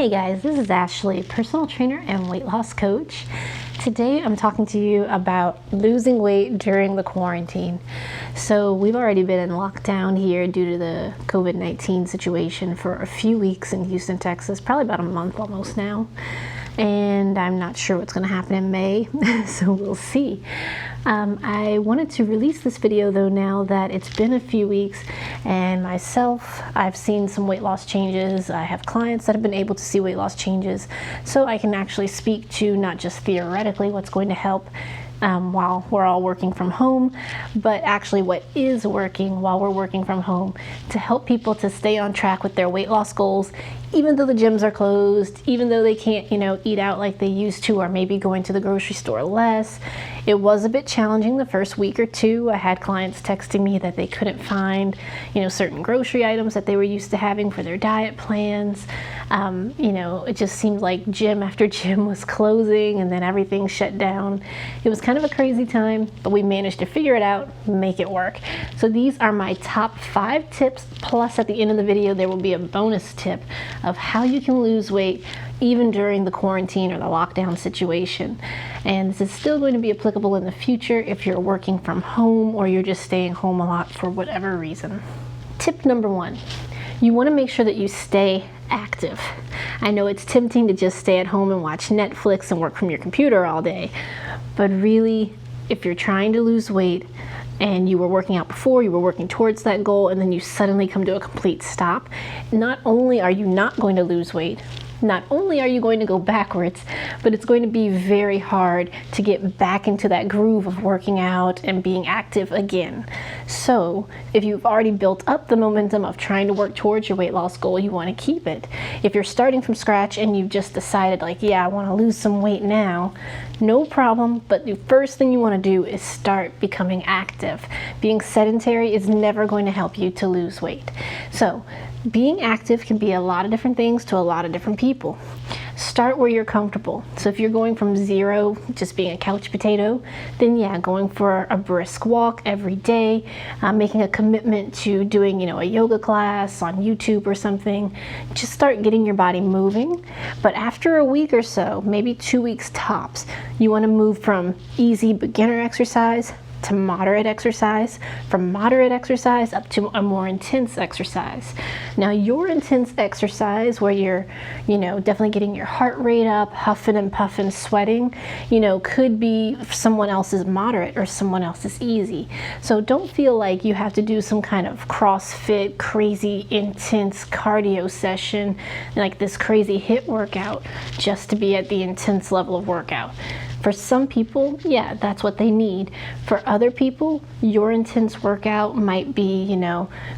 Hey guys, this is Ashley, personal trainer and weight loss coach. Today I'm talking to you about losing weight during the quarantine. So we've already been in lockdown here due to the COVID-19 situation for a few weeks in Houston, Texas, probably about a month almost now. And I'm not sure what's going to happen in May, so we'll see. I wanted to release this video though now that it's been a few weeks, and myself, I've seen some weight loss changes. I have clients that have been able to see weight loss changes, so I can actually speak to not just theoretically what's going to help while we're all working from home, but actually what is working while we're working from home to help people to stay on track with their weight loss goals, even though the gyms are closed, even though they can't, eat out like they used to, or maybe going to the grocery store less. It was a bit challenging the first week or two. I had clients texting me that they couldn't find, certain grocery items that they were used to having for their diet plans. It just seemed like gym after gym was closing and then everything shut down. It was kind of a crazy time, but we managed to figure it out, make it work. So these are my top 5 tips, plus at the end of the video there will be a bonus tip of how you can lose weight even during the quarantine or the lockdown situation. And this is still going to be applicable in the future if you're working from home or you're just staying home a lot for whatever reason. Tip number 1, you want to make sure that you stay active. I know it's tempting to just stay at home and watch Netflix and work from your computer all day, but really, if you're trying to lose weight and you were working out before, you were working towards that goal, and then you suddenly come to a complete stop, not only are you not going to lose weight, not only are you going to go backwards, but it's going to be very hard to get back into that groove of working out and being active again. So if you've already built up the momentum of trying to work towards your weight loss goal, you want to keep it. If you're starting from scratch and you've just decided I want to lose some weight now, no problem, but the first thing you want to do is start becoming active. Being sedentary is never going to help you to lose weight. So being active can be a lot of different things to a lot of different people. Start where you're comfortable. So if you're going from zero, just being a couch potato, then going for a brisk walk every day, making a commitment to doing, a yoga class on YouTube or something. Just start getting your body moving. But after a week or so, maybe 2 weeks tops, you want to move from easy beginner exercise to moderate exercise, from moderate exercise up to a more intense exercise. Now your intense exercise where you're, definitely getting your heart rate up, huffing and puffing, sweating, could be someone else's moderate or someone else's easy. So don't feel like you have to do some kind of CrossFit, crazy intense cardio session, like this crazy HIIT workout just to be at the intense level of workout. For some people, that's what they need. For other people, your intense workout might be,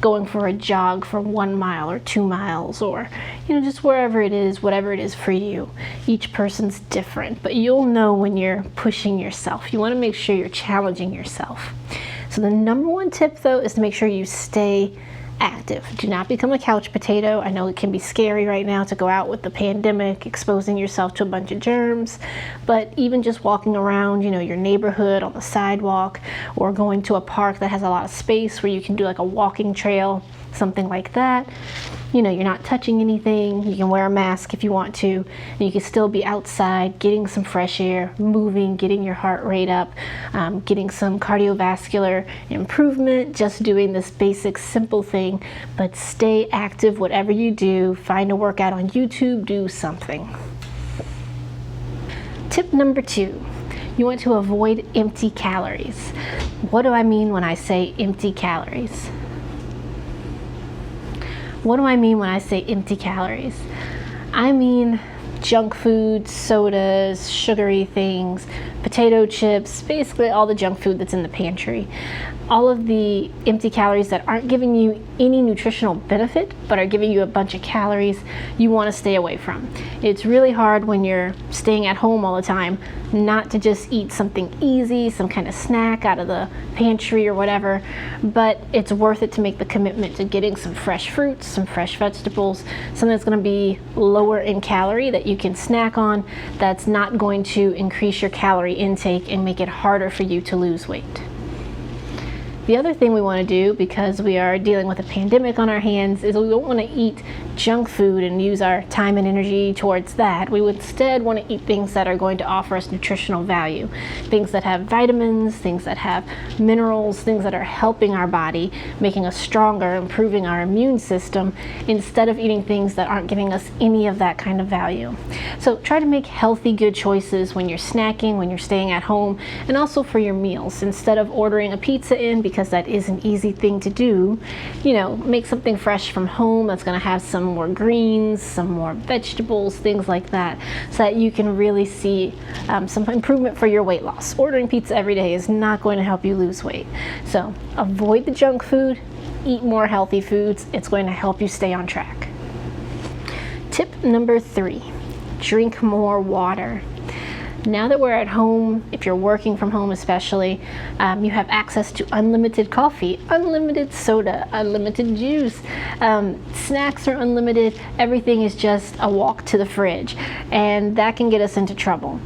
going for a jog for 1 mile or 2 miles, or, just wherever it is, whatever it is for you. Each person's different, but you'll know when you're pushing yourself. You want to make sure you're challenging yourself. So the number 1 tip though is to make sure you stay active. Do not become a couch potato. I know it can be scary right now to go out with the pandemic, exposing yourself to a bunch of germs, but even just walking around, your neighborhood on the sidewalk, or going to a park that has a lot of space where you can do like a walking trail, something like that. You're not touching anything. You can wear a mask if you want to, and you can still be outside getting some fresh air, moving, getting your heart rate up, getting some cardiovascular improvement, just doing this basic simple thing. But stay active whatever you do. Find a workout on YouTube, do something. Tip number 2, you want to avoid empty calories. What do I mean when I say empty calories? What do I mean when I say empty calories? I mean junk food, sodas, sugary things, potato chips, basically all the junk food that's in the pantry. All of the empty calories that aren't giving you any nutritional benefit but are giving you a bunch of calories, you want to stay away from. It's really hard when you're staying at home all the time not to just eat something easy, some kind of snack out of the pantry or whatever, but it's worth it to make the commitment to getting some fresh fruits, some fresh vegetables, something that's going to be lower in calorie that you can snack on, that's not going to increase your calorie intake and make it harder for you to lose weight. The other thing we want to do, because we are dealing with a pandemic on our hands, is we don't want to eat junk food and use our time and energy towards that. We would instead want to eat things that are going to offer us nutritional value. Things that have vitamins, things that have minerals, things that are helping our body, making us stronger, improving our immune system, instead of eating things that aren't giving us any of that kind of value. So try to make healthy, good choices when you're snacking, when you're staying at home, and also for your meals. Instead of ordering a pizza in, because that is an easy thing to do, make something fresh from home that's going to have some more greens, some more vegetables, things like that, so that you can really see some improvement for your weight loss. Ordering pizza every day is not going to help you lose weight. So avoid the junk food, eat more healthy foods. It's going to help you stay on track. Tip number 3, drink more water. Now that we're at home, if you're working from home especially, you have access to unlimited coffee, unlimited soda, unlimited juice. Snacks are unlimited. Everything is just a walk to the fridge, and that can get us into trouble.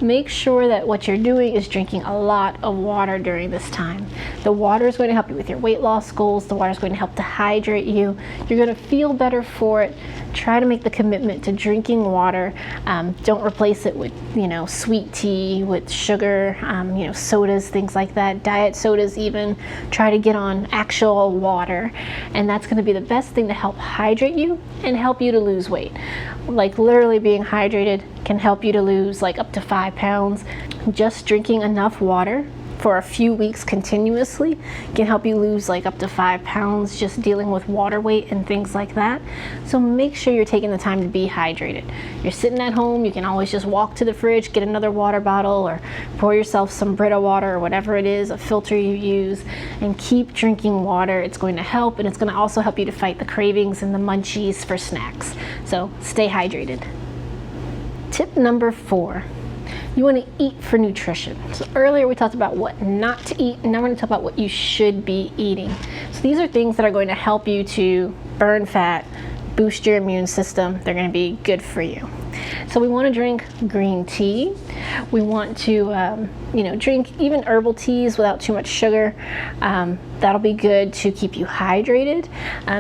Make sure that what you're doing is drinking a lot of water during this time. The water is going to help you with your weight loss goals. The water is going to help to hydrate you. You're going to feel better for it. Try to make the commitment to drinking water. Don't replace it with, sweet tea, with sugar, sodas, things like that, diet sodas even. Try to get on actual water, and that's going to be the best thing to help hydrate you and help you to lose weight. Like literally being hydrated can help you to lose like up to 5 pounds. Just drinking enough water for a few weeks continuously can help you lose like up to 5 pounds just dealing with water weight and things like that. So make sure you're taking the time to be hydrated. You're sitting at home, you can always just walk to the fridge, get another water bottle, or pour yourself some Brita water or whatever it is, a filter you use, and keep drinking water. It's going to help, and it's going to also help you to fight the cravings and the munchies for snacks. So stay hydrated. Tip number 4. You want to eat for nutrition. So earlier we talked about what not to eat, and now we're going to talk about what you should be eating. So these are things that are going to help you to burn fat, boost your immune system. They're going to be good for you. So we want to drink green tea. We want to, drink even herbal teas without too much sugar. That'll be good to keep you hydrated.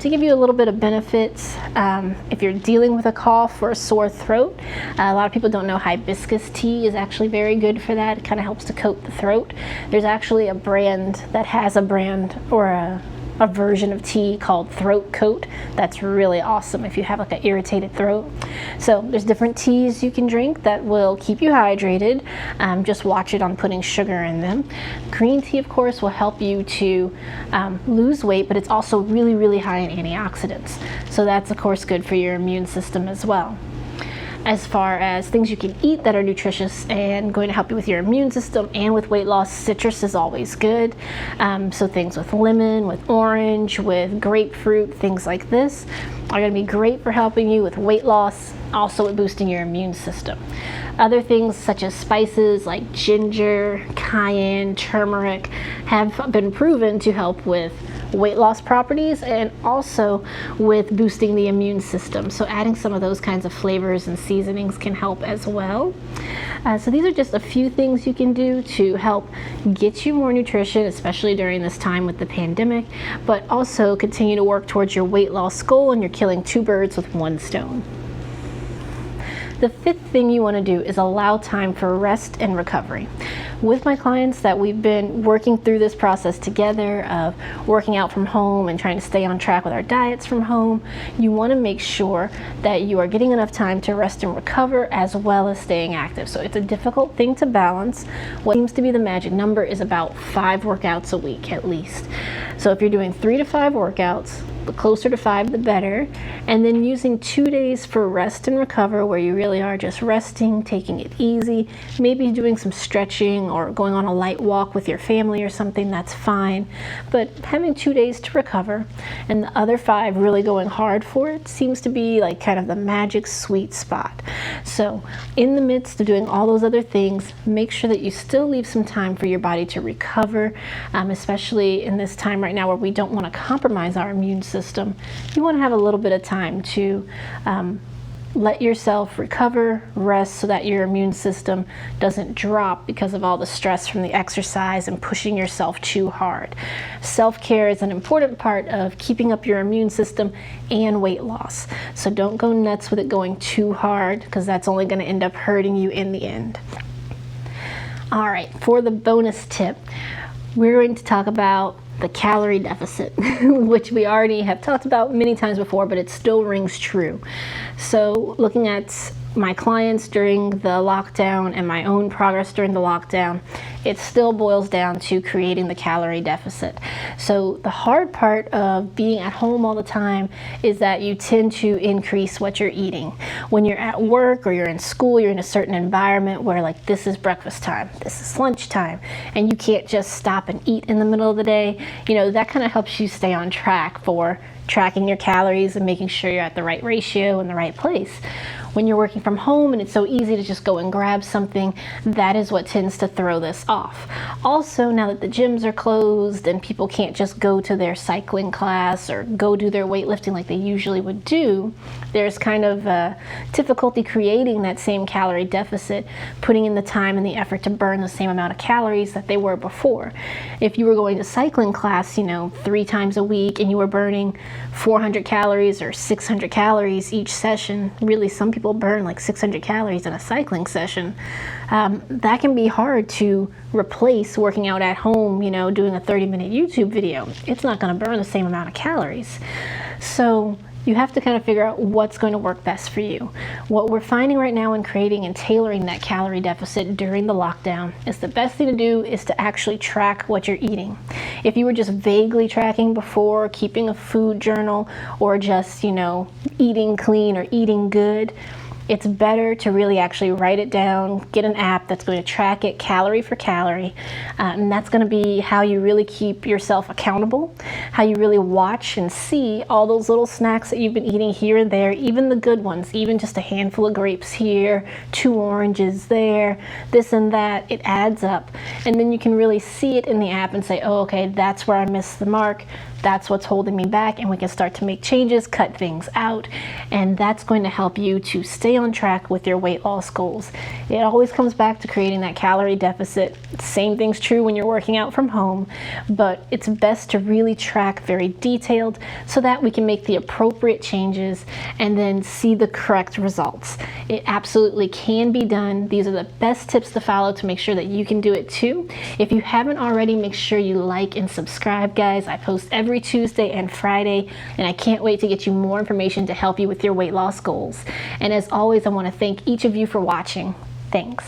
To give you a little bit of benefits, if you're dealing with a cough or a sore throat, a lot of people don't know hibiscus tea is actually very good for that. It kind of helps to coat the throat. There's actually a brand that has a brand or a version of tea called Throat Coat. That's really awesome if you have like an irritated throat. So there's different teas you can drink that will keep you hydrated. Just watch it on putting sugar in them. Green tea, of course, will help you to lose weight, but it's also really, really high in antioxidants. So that's, of course, good for your immune system as well. As far as things you can eat that are nutritious and going to help you with your immune system and with weight loss, citrus is always good. So things with lemon, with orange, with grapefruit, things like this are going to be great for helping you with weight loss, also with boosting your immune system. Other things such as spices like ginger, cayenne, turmeric have been proven to help with weight loss properties and also with boosting the immune system. So adding some of those kinds of flavors and seasonings can help as well. So these are just a few things you can do to help get you more nutrition, especially during this time with the pandemic, but also continue to work towards your weight loss goal, and you're killing 2 birds with 1 stone. The 5th thing you want to do is allow time for rest and recovery. With my clients that we've been working through this process together of working out from home and trying to stay on track with our diets from home, you want to make sure that you are getting enough time to rest and recover as well as staying active. So it's a difficult thing to balance. What seems to be the magic number is about 5 workouts a week at least. So if you're doing 3 to 5 workouts, the closer to 5 the better, and then using 2 days for rest and recover where you really are just resting, taking it easy, maybe doing some stretching or going on a light walk with your family or something, that's fine. But having 2 days to recover and the other 5 really going hard for it seems to be like kind of the magic sweet spot. So in the midst of doing all those other things, make sure that you still leave some time for your body to recover, especially in this time right now where we don't want to compromise our immune system. You want to have a little bit of time to let yourself recover, rest, so that your immune system doesn't drop because of all the stress from the exercise and pushing yourself too hard. Self-care is an important part of keeping up your immune system and weight loss. So don't go nuts with it going too hard, because that's only going to end up hurting you in the end. All right, for the bonus tip, we're going to talk about the calorie deficit, which we already have talked about many times before, but it still rings true. So looking at my clients during the lockdown and my own progress during the lockdown, it still boils down to creating the calorie deficit. So the hard part of being at home all the time is that you tend to increase what you're eating. When you're at work or you're in school, you're in a certain environment where, like, this is breakfast time, this is lunch time, and you can't just stop and eat in the middle of the day. You know, that kind of helps you stay on track for tracking your calories and making sure you're at the right ratio in the right place. When you're working from home and it's so easy to just go and grab something, that is what tends to throw this off. Also, now that the gyms are closed and people can't just go to their cycling class or go do their weightlifting like they usually would do, there's kind of difficulty creating that same calorie deficit, putting in the time and the effort to burn the same amount of calories that they were before. If you were going to cycling class, 3 times a week, and you were burning 400 calories or 600 calories each session, really some people burn like 600 calories in a cycling session, that can be hard to replace working out at home, doing a 30-minute YouTube video. It's not going to burn the same amount of calories. So you have to kind of figure out what's going to work best for you. What we're finding right now in creating and tailoring that calorie deficit during the lockdown is the best thing to do is to actually track what you're eating. If you were just vaguely tracking before, keeping a food journal, or just, eating clean or eating good, it's better to really actually write it down, get an app that's going to track it calorie for calorie, and that's going to be how you really keep yourself accountable, how you really watch and see all those little snacks that you've been eating here and there, even the good ones, even just a handful of grapes here, 2 oranges there, this and that. It adds up, and then you can really see it in the app and say, oh, okay, that's where I missed the mark. That's what's holding me back, and we can start to make changes, cut things out, and that's going to help you to stay on track with your weight loss goals. It always comes back to creating that calorie deficit. Same thing's true when you're working out from home, but it's best to really track very detailed so that we can make the appropriate changes and then see the correct results. It absolutely can be done. These are the best tips to follow to make sure that you can do it too. If you haven't already, make sure you like and subscribe, guys. I post every Tuesday and Friday, and I can't wait to get you more information to help you with your weight loss goals. And as always, I want to thank each of you for watching. Thanks.